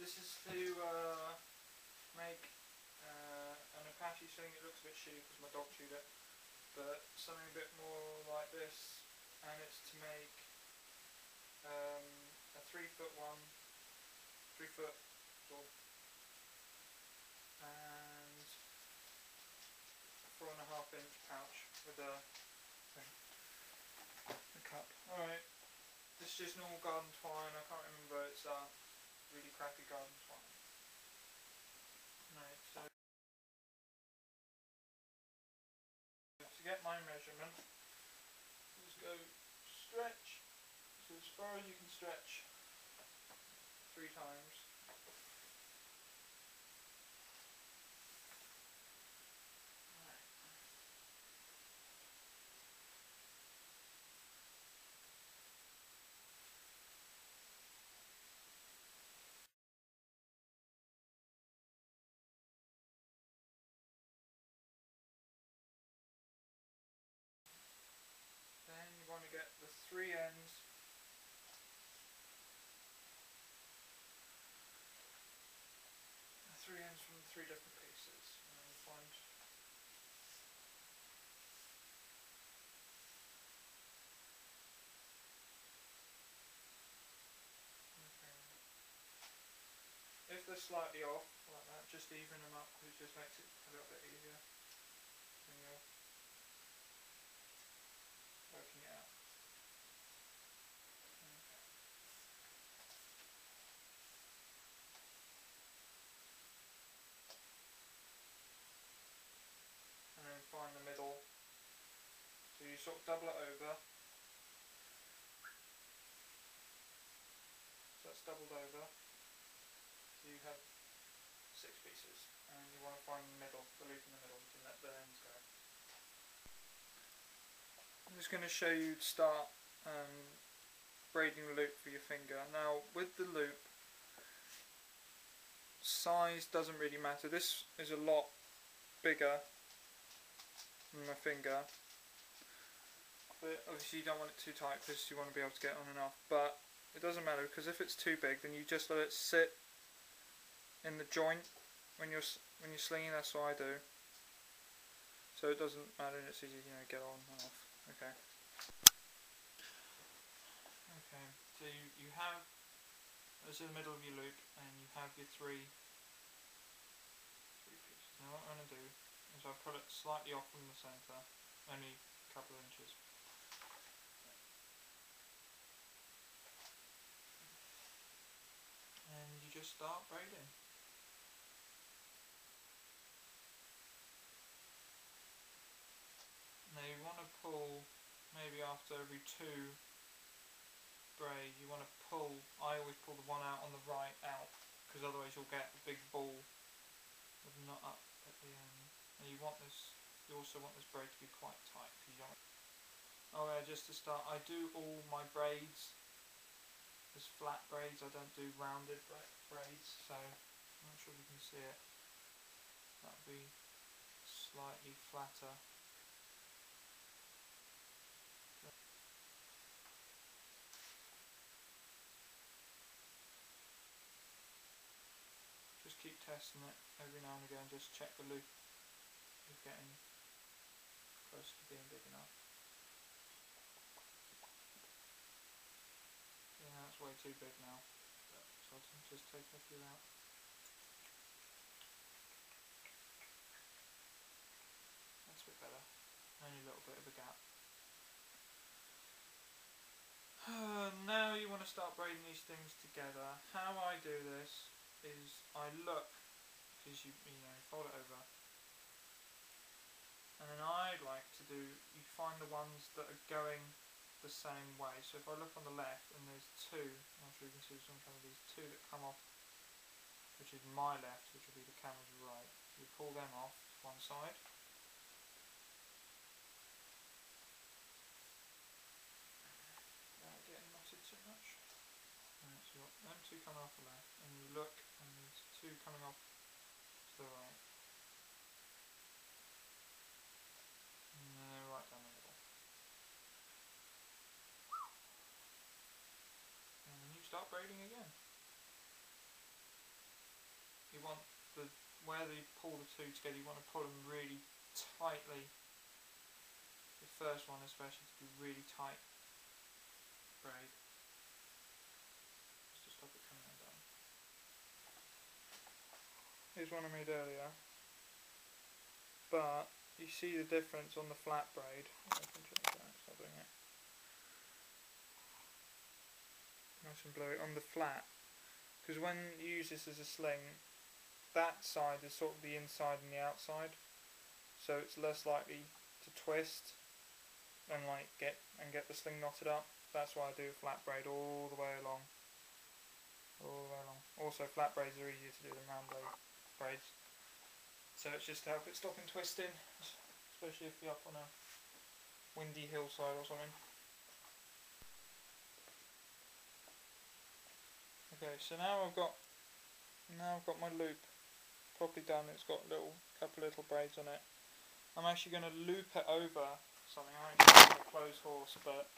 this is to make an apache sling. It looks a bit shitty because my dog chewed it, but something a bit more like this, and it's to make a 3-foot one, 3-foot sort of, and a 4.5-inch pouch with a cup. Alright, this is just normal garden twine. I can't remember, it's really crappy garden twine. Right, so to get my measurement, just go stretch, so as far as you can stretch 3 times. Then you want to get the 3 ends from 3 different pieces, and find if they're slightly off like that, just even them up because it just makes it a little bit easier when you're working it out. And then find the middle, so you sort of double it over, so that's doubled over, so you have 6 pieces, and you want to find the middle, the loop in the middle, you can let the ends go. I'm just going to show you to start braiding the loop for your finger. Now with the loop, size doesn't really matter. This is a lot bigger than my finger, but obviously you don't want it too tight because you want to be able to get on and off, but it doesn't matter because if it's too big then you just let it sit in the joint when you're slinging. That's what I do, so it doesn't matter and it's easy, you know, get on and off. Okay, so you have this in the middle of your loop and you have your three pieces. Now what I'm going to do is I'll put it slightly off from the centre, only a couple of inches. And you just start braiding. Now you want to pull maybe after every 2 braid, you want to pull, I always pull the one out on the right out, because otherwise you'll get a big ball of knot up at the end. And you also want this braid to be quite tight, because you don't. Oh yeah, just to start, I do all my braids as flat braids, I don't do rounded braids, so I'm not sure if you can see it. That would be slightly flatter. Just keep testing it every now and again, just check the loop is getting close to being big enough. Yeah, that's way too big now, so I'll just take a few out. That's a bit better, only a little bit of a gap. Now you want to start braiding these things together. How I do this is I look, because you fold it over, and then I like to do, you find the ones that are going the same way. So if I look on the left and there's 2, I'm sure you can see some of these 2 that come off, which is my left, which will be the camera's right. So you pull them off to one side. Without getting knotted too much. Right, so you've got them 2 coming off the left, and you look and there's 2 coming off to the right. And they're right down the middle. And then you start braiding again. where they pull the two together, you want to pull them really tightly. The first one especially to be really tight braid, just to stop it coming undone. Here's one I made earlier, but you see the difference on the flat braid. I can change that, stop doing it. Nice and blurry on the flat, because when you use this as a sling, that side is sort of the inside and the outside, so it's less likely to twist and get the sling knotted up. That's why I do a flat braid all the way along. Also, flat braids are easier to do than round braids, so it's just to help it stop and twisting, especially if you're up on a windy hillside or something. Okay, so now I've got my loop properly done. It's got a couple little braids on it. I'm actually going to loop it over something. I ain't using a clothes horse, but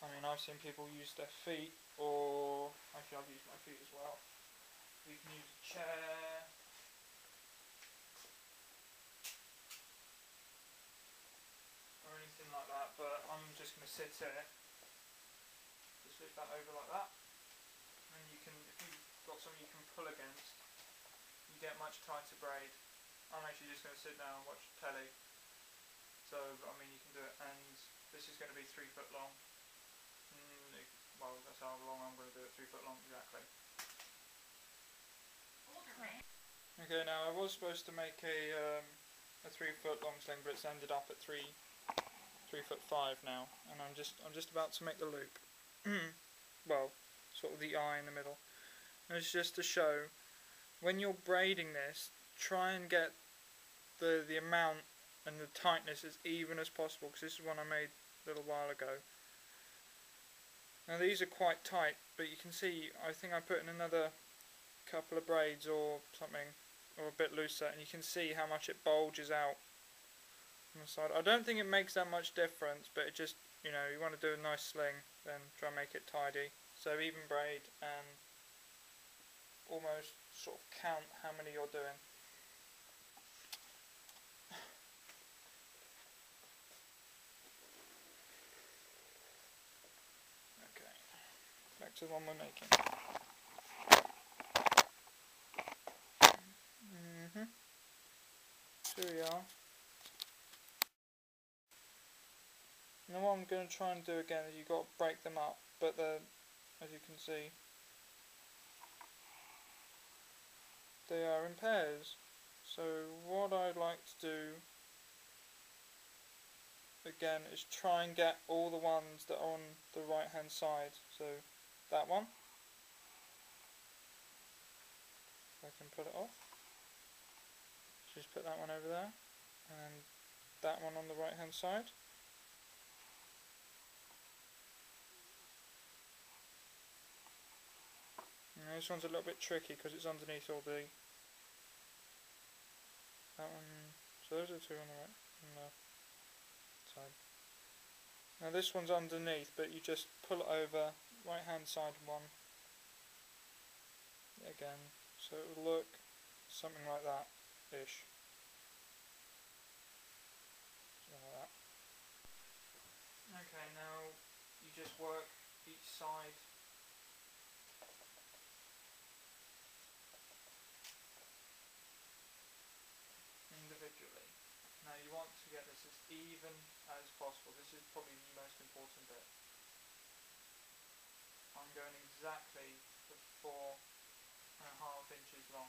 I mean, I've seen people use their feet, or actually I've used my feet as well. You can use a chair, or anything like that, but I'm just going to sit here, just loop that over like that, and you can, if you've got something you can pull against, you get much tighter braid. I'm actually just going to sit down and watch telly, so I mean you can do it, and this is going to be 3 foot long. Well, that's how long I'm going to do it, 3 foot long exactly. Okay, now I was supposed to make a 3 foot long sling, but it's ended up at 3 foot 5 now, and I'm just about to make the loop. Well, sort of the eye in the middle. And it's just to show, when you're braiding this, try and get the amount and the tightness as even as possible, because this is one I made a little while ago. Now these are quite tight, but you can see I think I put in another couple of braids or something, or a bit looser, and you can see how much it bulges out on the side. I don't think it makes that much difference, but it just, you know, you want to do a nice sling, then try and make it tidy. So even braid and almost sort of count how many you're doing. Okay, back to the one we're making. Here we are. Now what I'm going to try and do again is you've got to break them up, but as you can see, they are in pairs. So what I'd like to do again is try and get all the ones that are on the right hand side. So that one, if I can pull it off, just put that one over there, and that one on the right hand side. And this one's a little bit tricky because it's underneath all the, that one, so those are 2 on the right, on the side. Now this one's underneath, but you just pull it over, right hand side one, again, so it will look something like that, ish. Something like that. Okay, now you just work each side individually. Now you want to get this as even as possible. This is probably the most important bit. I'm going exactly to 4.5 inches long.